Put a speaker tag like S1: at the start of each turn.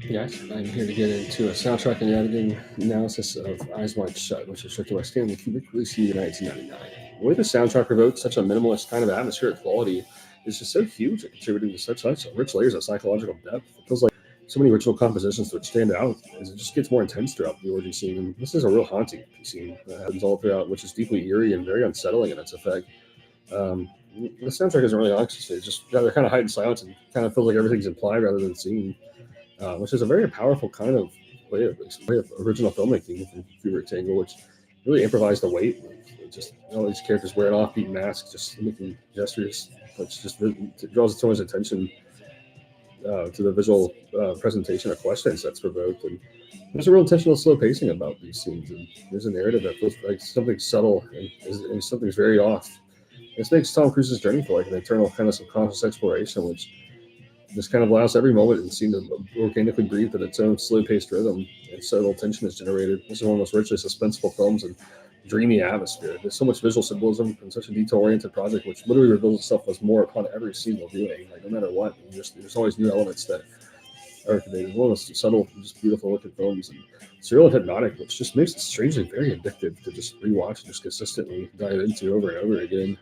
S1: Yes, I'm here to get into a soundtrack and editing analysis of Eyes Wide Shut, which was directed by Stanley Kubrick, released in the year 1999. The way the soundtrack evokes such a minimalist kind of atmospheric quality is just so huge at contributing to such rich layers of psychological depth. It feels like so many ritual compositions which stand out as it just gets more intense throughout the orgy scene. And this is a real haunting scene that happens all throughout, which is deeply eerie and very unsettling in its effect. The soundtrack isn't really honest. It's just rather kind of heightened silence and kind of feels like everything's implied rather than seen, which is a very powerful kind of way of original filmmaking from Kubrick's angle, which really improvised the weight. Just all these characters wearing offbeat masks, just making gestures, which just draws so much attention to the visual presentation of questions that's provoked. And there's a real intentional slow pacing about these scenes, and there's a narrative that feels like something subtle and something's very off. This makes Tom Cruise's journey feel like an internal kind of subconscious exploration, which this kind of allows every moment in the scene to organically breathe at its own slow-paced rhythm, and subtle tension is generated. This is one of the most richly suspenseful films and dreamy atmosphere. There's so much visual symbolism and such a detail-oriented project, which literally reveals itself as more upon every single viewing. Like no matter what, there's always new elements that are conveyed. One of the subtle, just beautiful looking films, and surreal and hypnotic, which just makes it strangely very addictive to just rewatch and just consistently dive into over and over again.